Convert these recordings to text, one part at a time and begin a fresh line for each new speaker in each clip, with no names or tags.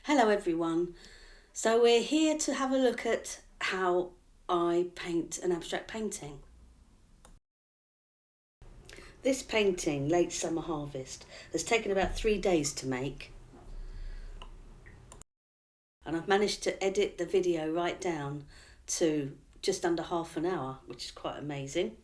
Hello everyone. So we're here to have a look at how I paint an abstract painting. This painting, Late Summer Harvest, has taken about 3 days to make. And I've managed to edit the video right down to just under half an hour, which is quite amazing.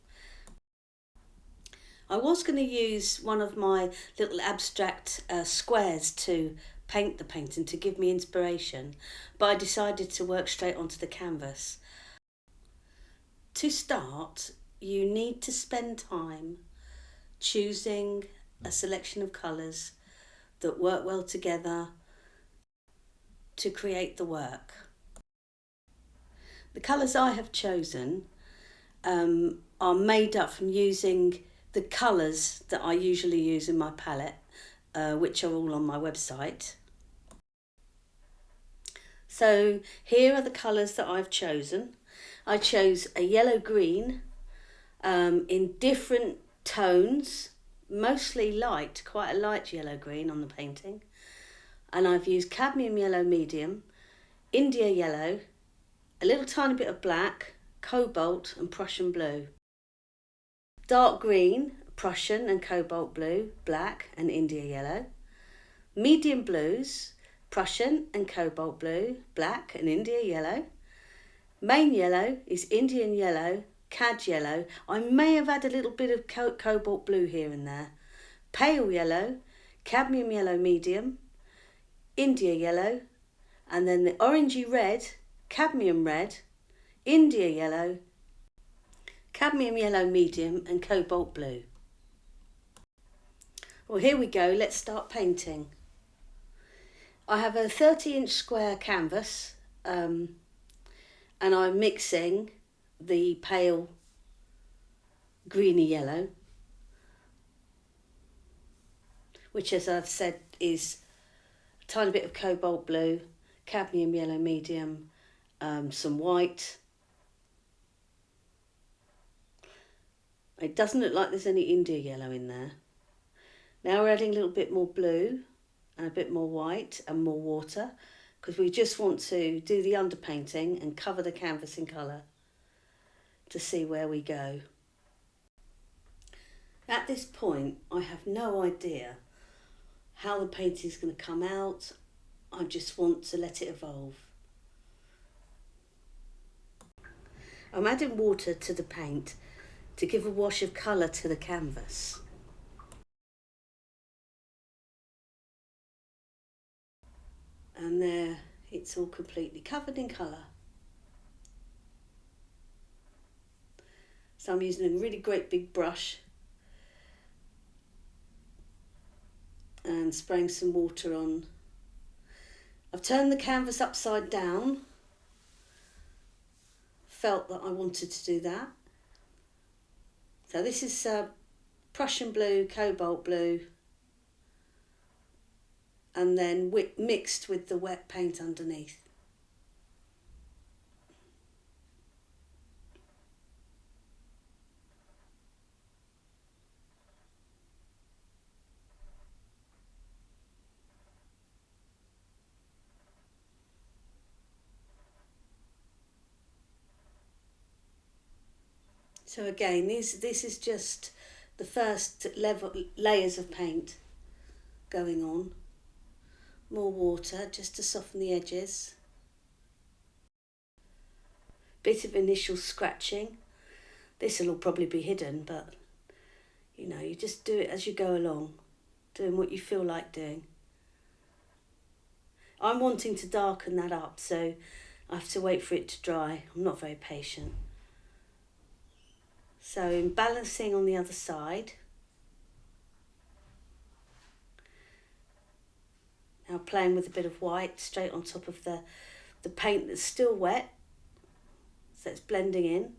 I was going to use one of my little abstract squares to paint the painting to give me inspiration, but I decided to work straight onto the canvas. To start, you need to spend time choosing a selection of colours that work well together to create the work. The colours I have chosen are made up from using the colours that I usually use in my palette, which are all on my website. So here are the colours that I've chosen. I chose a yellow-green in different tones, mostly light, quite a light yellow-green on the painting. And I've used cadmium yellow medium, India yellow, a little tiny bit of black, cobalt and Prussian blue. Dark green, Prussian and cobalt blue, black and India yellow. Medium blues, Prussian and cobalt blue, black and India yellow. Main yellow is Indian yellow, cad yellow. I may have had a little bit of cobalt blue here and there. Pale yellow, cadmium yellow medium, India yellow, and then the orangey red, cadmium red, India yellow, cadmium yellow medium and cobalt blue. Well, here we go, let's start painting. I have a 30-inch square canvas and I'm mixing the pale greeny yellow, which, as I've said, is a tiny bit of cobalt blue, cadmium yellow medium, some white. It doesn't look like there's any India yellow in there. Now we're adding a little bit more blue and a bit more white and more water, because we just want to do the underpainting and cover the canvas in colour to see where we go. At this point, I have no idea how the painting is going to come out. I just want to let it evolve. I'm adding water to the paint to give a wash of colour to the canvas. And there, it's all completely covered in colour. So I'm using a really great big brush and spraying some water on. I've turned the canvas upside down. Felt that I wanted to do that. So this is Prussian blue, cobalt blue, and then mixed with the wet paint underneath. So again, this is just the first layers of paint going on. More water just to soften the edges. Bit of initial scratching. This will all probably be hidden, but you know, you just do it as you go along, doing what you feel like doing. I'm wanting to darken that up, so I have to wait for it to dry. I'm not very patient. So in balancing on the other side. Now playing with a bit of white straight on top of the paint that's still wet, so it's blending in.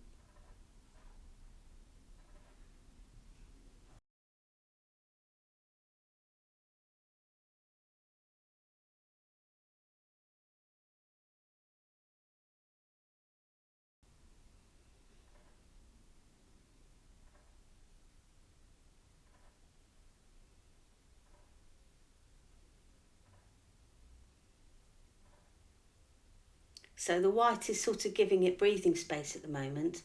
So the white is sort of giving it breathing space at the moment.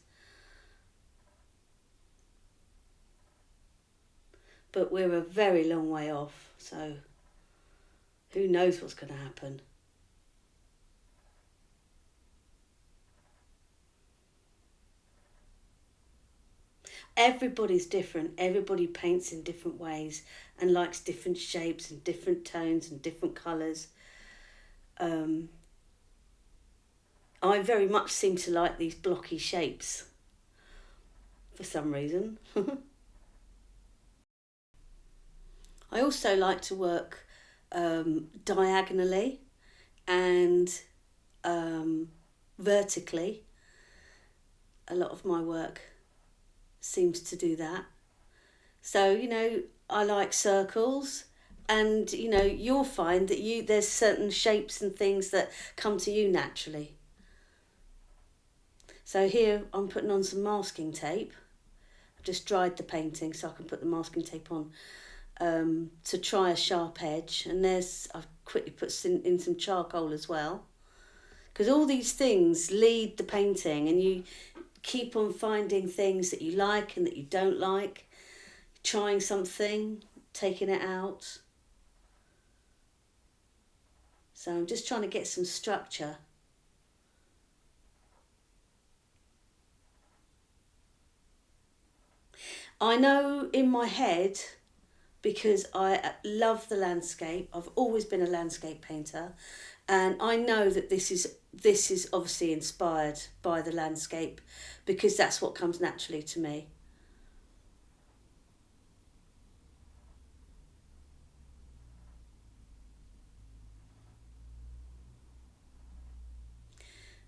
But we're a very long way off, so who knows what's going to happen. Everybody's different. Everybody paints in different ways and likes different shapes and different tones and different colours. I very much seem to like these blocky shapes for some reason. I also like to work diagonally and vertically. A lot of my work seems to do that. So, I like circles, and you'll find that there's certain shapes and things that come to you naturally. So here I'm putting on some masking tape. I've just dried the painting so I can put the masking tape on to try a sharp edge, and I've quickly put in some charcoal as well, because all these things lead the painting, and you keep on finding things that you like and that you don't like, trying something, taking it out. So I'm just trying to get some structure. I know in my head, because I love the landscape, I've always been a landscape painter, and I know that this is obviously inspired by the landscape, because that's what comes naturally to me.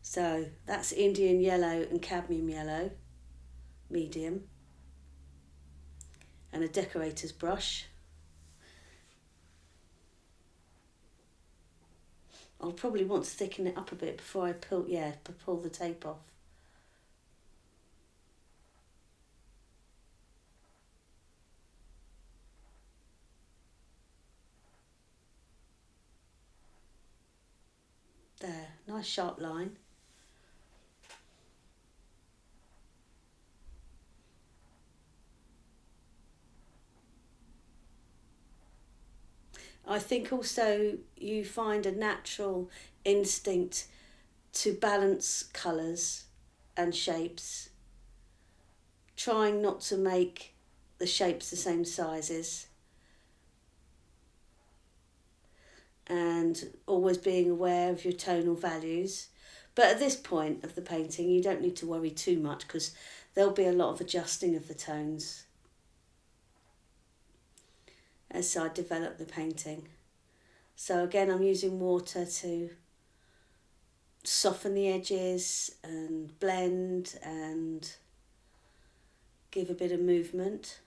So that's Indian yellow and cadmium yellow, medium, and a decorator's brush. I'll probably want to thicken it up a bit before I pull the tape off. There, nice sharp line. I think also you find a natural instinct to balance colours and shapes, trying not to make the shapes the same sizes, and always being aware of your tonal values. But at this point of the painting, you don't need to worry too much, because there'll be a lot of adjusting of the tones as I develop the painting. So again, I'm using water to soften the edges and blend and give a bit of movement.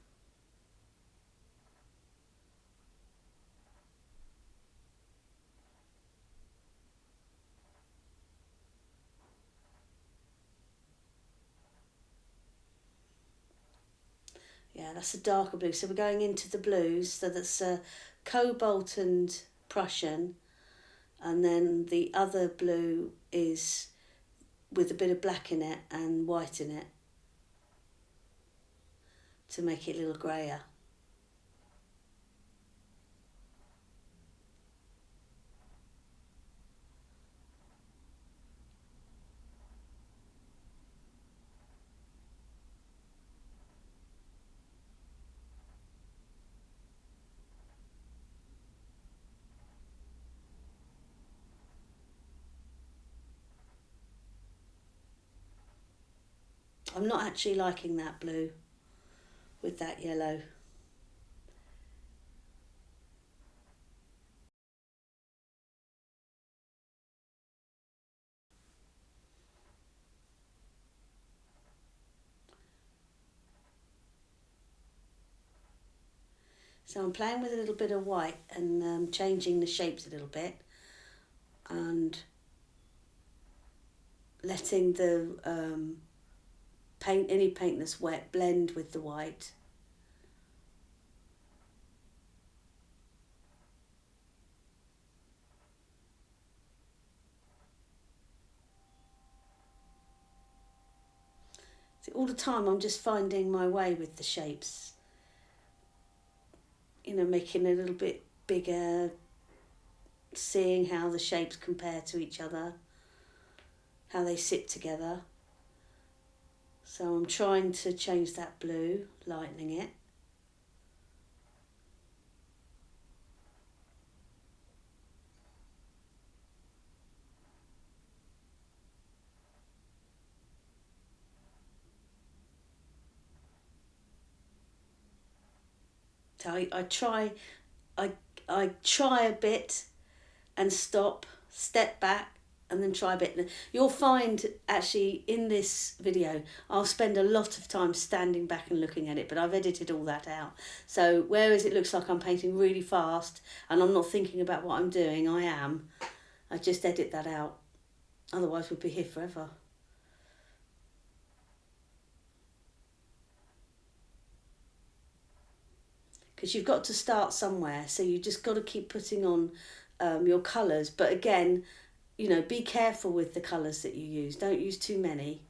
Yeah, that's a darker blue. So we're going into the blues. So that's Cobalt and Prussian. And then the other blue is with a bit of black in it and white in it to make it a little greyer. I'm not actually liking that blue with that yellow. So I'm playing with a little bit of white and changing the shapes a little bit, and letting the any paint that's wet blend with the white. So all the time I'm just finding my way with the shapes. You know, making a little bit bigger, seeing how the shapes compare to each other, how they sit together. So I'm trying to change that blue, lightening it. So I try a bit and stop, step back, and then try a bit. You'll find actually in this video I'll spend a lot of time standing back and looking at it, but I've edited all that out. So whereas it looks like I'm painting really fast and I'm not thinking about what I'm doing, I just edit that out. Otherwise we'd be here forever. Because you've got to start somewhere, so you just got to keep putting on your colours. But again, you know, be careful with the colours that you use. Don't use too many.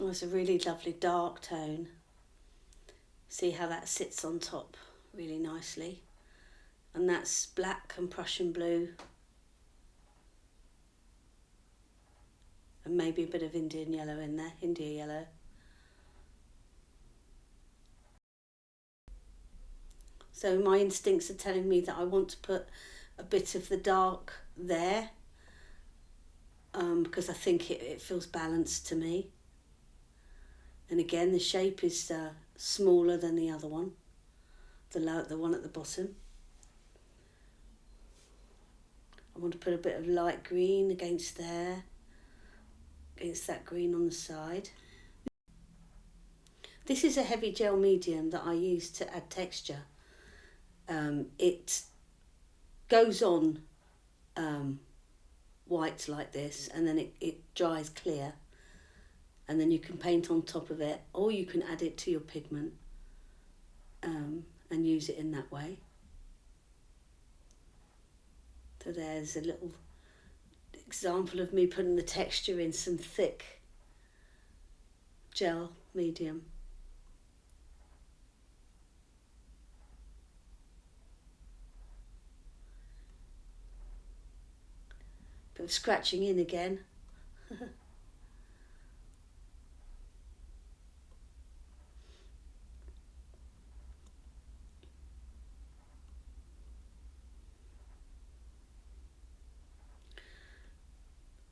Oh, it's a really lovely dark tone. See how that sits on top really nicely. And that's black and Prussian blue. And maybe a bit of Indian yellow in there, India yellow. So my instincts are telling me that I want to put a bit of the dark there, because I think it feels balanced to me. And again, the shape is smaller than the other one, the one at the bottom. I want to put a bit of light green against there, against that green on the side. This is a heavy gel medium that I use to add texture. It goes on white like this, and then it dries clear, and then you can paint on top of it, or you can add it to your pigment and use it in that way. So there's a little example of me putting the texture in some thick gel medium. Bit of scratching in again.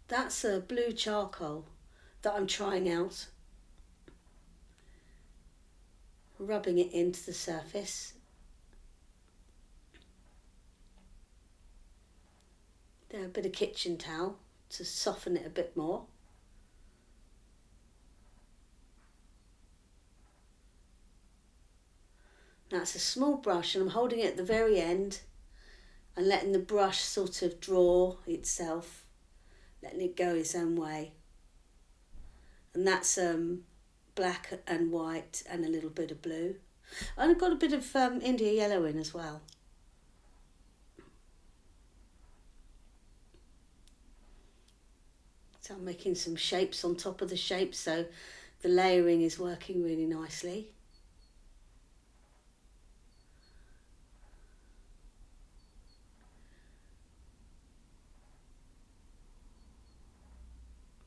That's a blue charcoal that I'm trying out. Rubbing it into the surface. There, a bit of kitchen towel to soften it a bit more. Now it's a small brush and I'm holding it at the very end and letting the brush sort of draw itself, letting it go its own way. And that's black and white and a little bit of blue. And I've got a bit of India yellow in as well. So I'm making some shapes on top of the shapes, so the layering is working really nicely.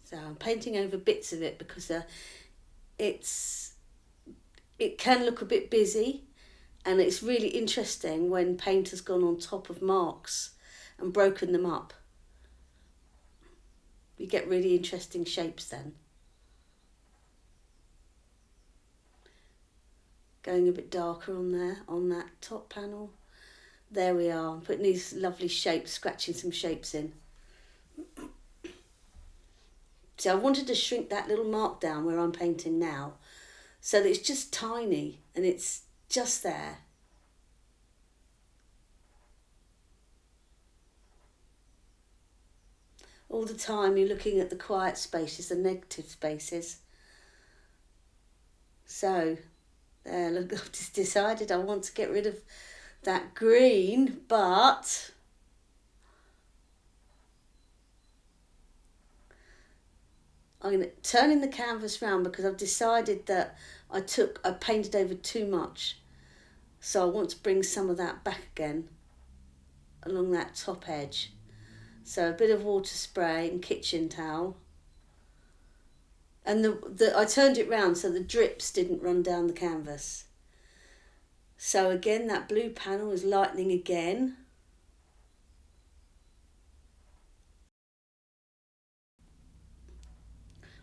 So I'm painting over bits of it because it can look a bit busy, and it's really interesting when paint has gone on top of marks and broken them up. You get really interesting shapes then. Going a bit darker on there, on that top panel. There we are, I'm putting these lovely shapes, scratching some shapes in. So I wanted to shrink that little mark down where I'm painting now, so that it's just tiny and it's just there. All the time you're looking at the quiet spaces, the negative spaces. So, there, look, I've just decided I want to get rid of that green, but I'm going to turn the canvas round because I've decided that I painted over too much. So I want to bring some of that back again along that top edge. So a bit of water spray and kitchen towel. And I turned it round so the drips didn't run down the canvas. So again, that blue panel is lightening again.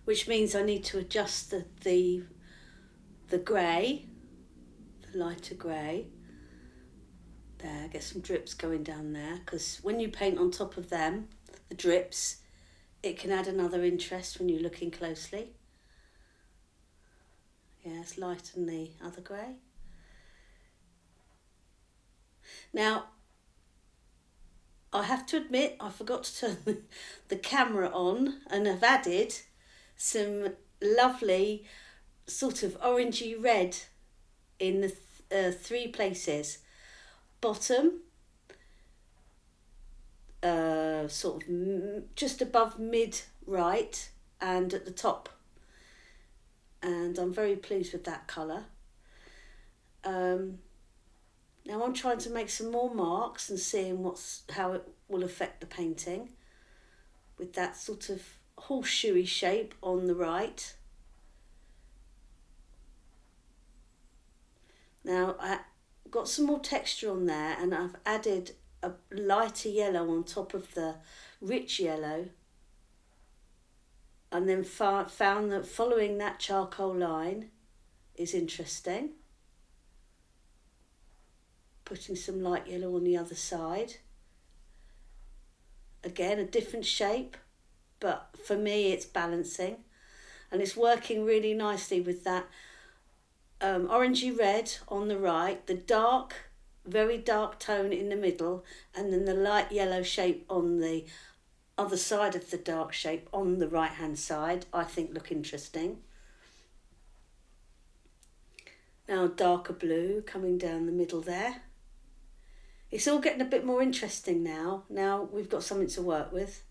Which means I need to adjust the grey, the lighter grey. There, get some drips going down there, because when you paint on top of them, the drips, it can add another interest when you're looking closely. Yes, lighten the other grey. Now, I have to admit, I forgot to turn the camera on, and I've added some lovely sort of orangey red in the 3 places. Bottom, sort of just above mid right, and at the top. And I'm very pleased with that colour. Now I'm trying to make some more marks and seeing how it will affect the painting with that sort of horseshoey shape on the right. Now I got some more texture on there, and I've added a lighter yellow on top of the rich yellow, and then found that following that charcoal line is interesting. Putting some light yellow on the other side. Again, a different shape, but for me it's balancing, and it's working really nicely with that orangey red on the right, the very dark tone in the middle, and then the light yellow shape on the other side of the dark shape on the right hand side, I think look interesting. Now darker blue coming down the middle there. It's all getting a bit more interesting now. Now we've got something to work with.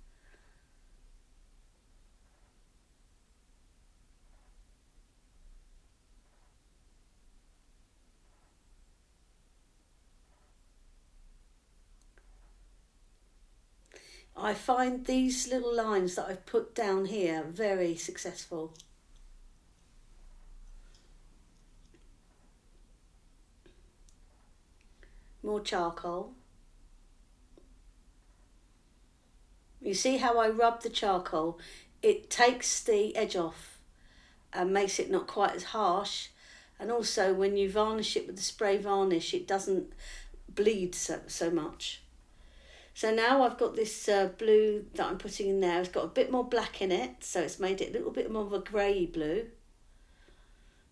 I find these little lines that I've put down here very successful. More charcoal. You see how I rub the charcoal? It takes the edge off and makes it not quite as harsh. And also when you varnish it with the spray varnish, it doesn't bleed so much. So now I've got this blue that I'm putting in there. It's got a bit more black in it, so it's made it a little bit more of a grey blue.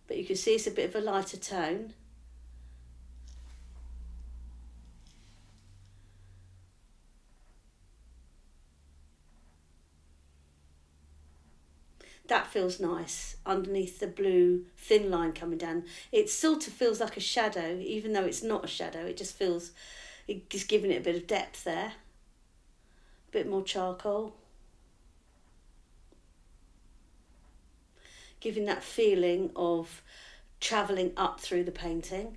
But you can see it's a bit of a lighter tone. That feels nice underneath the blue thin line coming down. It sort of feels like a shadow, even though it's not a shadow. It just feels, it's giving it a bit of depth there. A bit more charcoal. Giving that feeling of travelling up through the painting.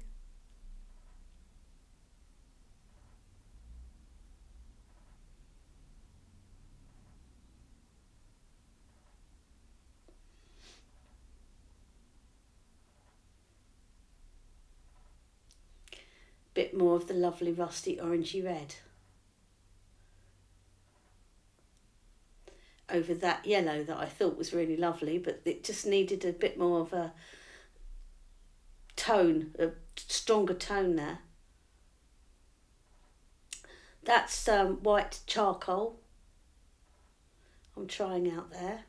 Bit more of the lovely rusty orangey red over that yellow that I thought was really lovely, but it just needed a bit more of a tone, a stronger tone there. That's white charcoal I'm trying out there.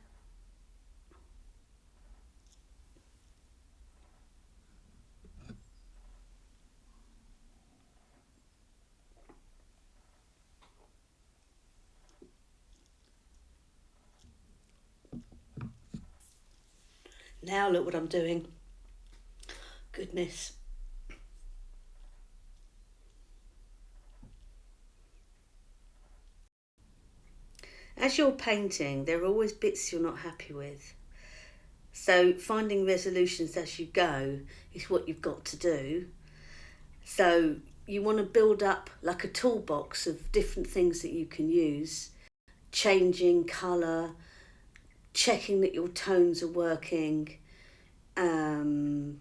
Now look what I'm doing. Goodness. As you're painting, there are always bits you're not happy with. So finding resolutions as you go is what you've got to do. So you want to build up like a toolbox of different things that you can use, changing colour, checking that your tones are working, adding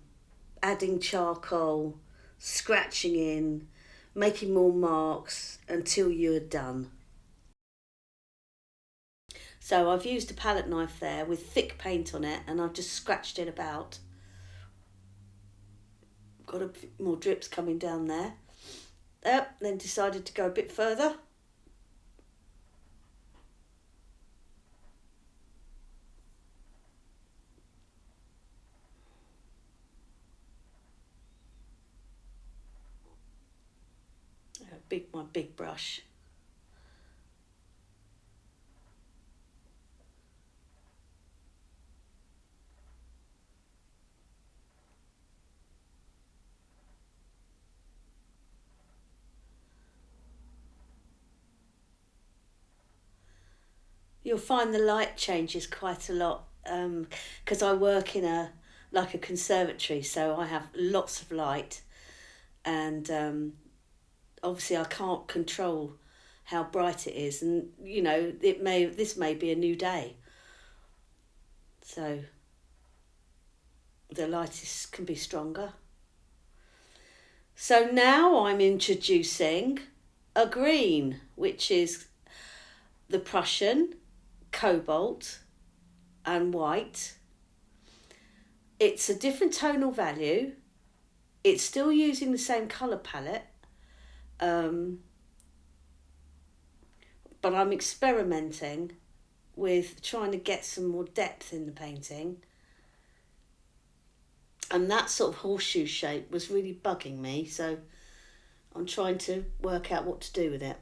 charcoal, scratching in, making more marks until you're done. So I've used a palette knife there with thick paint on it, and I've just scratched it about. Got a bit more drips coming down there. Then decided to go a bit further. My big brush. You'll find the light changes quite a lot because I work in a conservatory, so I have lots of light, and obviously I can't control how bright it is, and this may be a new day, so the light can be stronger. So now I'm introducing a green, which is the Prussian, cobalt and white. It's a different tonal value. It's still using the same colour palette, but I'm experimenting with trying to get some more depth in the painting. And that sort of horseshoe shape was really bugging me, so I'm trying to work out what to do with it.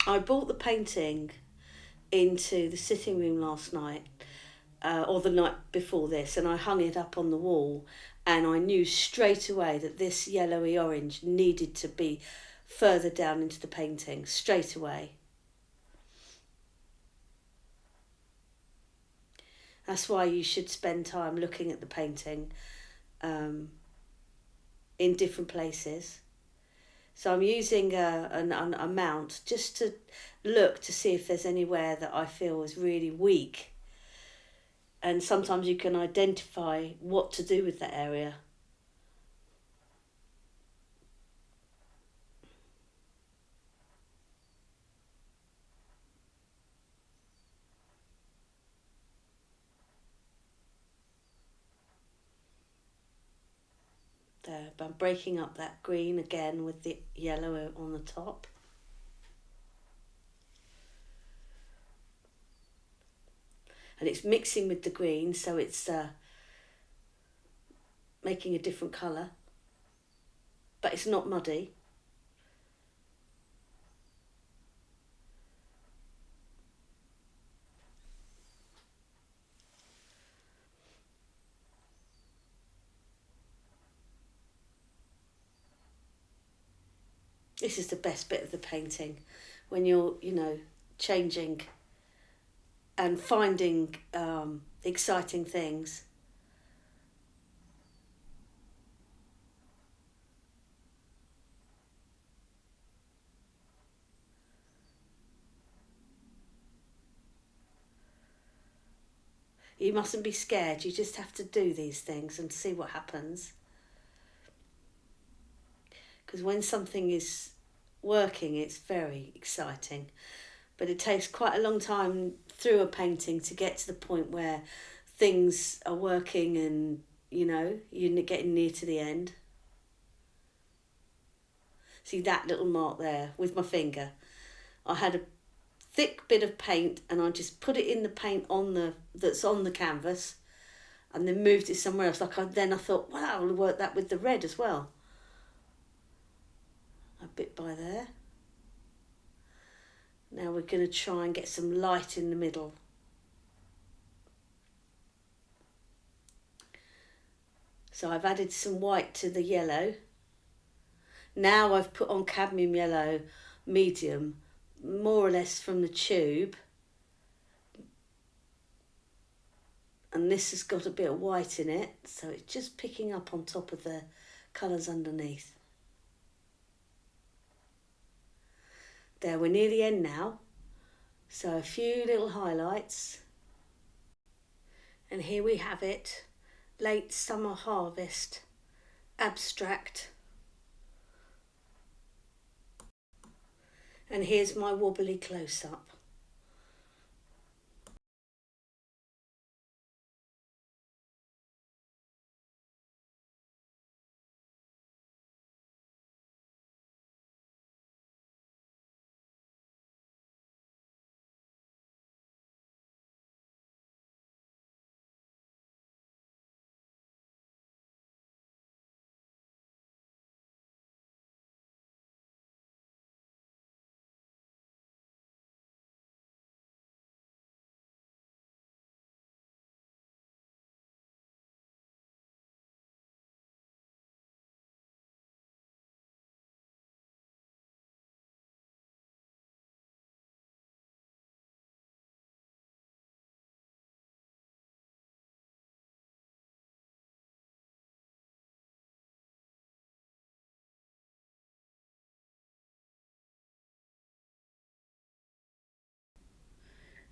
I brought the painting into the sitting room last night, or the night before this, and I hung it up on the wall, and I knew straight away that this yellowy orange needed to be further down into the painting, straight away. That's why you should spend time looking at the painting in different places. So I'm using a mount just to look to see if there's anywhere that I feel is really weak. And sometimes you can identify what to do with that area. There, but I'm breaking up that green again with the yellow on the top. And it's mixing with the green, so it's making a different colour, but it's not muddy. This is the best bit of the painting, when you're, changing and finding exciting things. You mustn't be scared, you just have to do these things and see what happens. Because when something is working, it's very exciting. But it takes quite a long time through a painting to get to the point where things are working and, you're getting near to the end. See that little mark there with my finger? I had a thick bit of paint, and I just put it in the paint that's on the canvas, and then moved it somewhere else. Then I thought, wow, I'll work that with the red as well. A bit by there. Now we're going to try and get some light in the middle. So I've added some white to the yellow. Now I've put on cadmium yellow medium, more or less from the tube. And this has got a bit of white in it, so it's just picking up on top of the colours underneath. There, we're near the end now. So a few little highlights. And here we have it, Late Summer Harvest, abstract. And here's my wobbly close-up.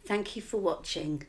Thank you for watching.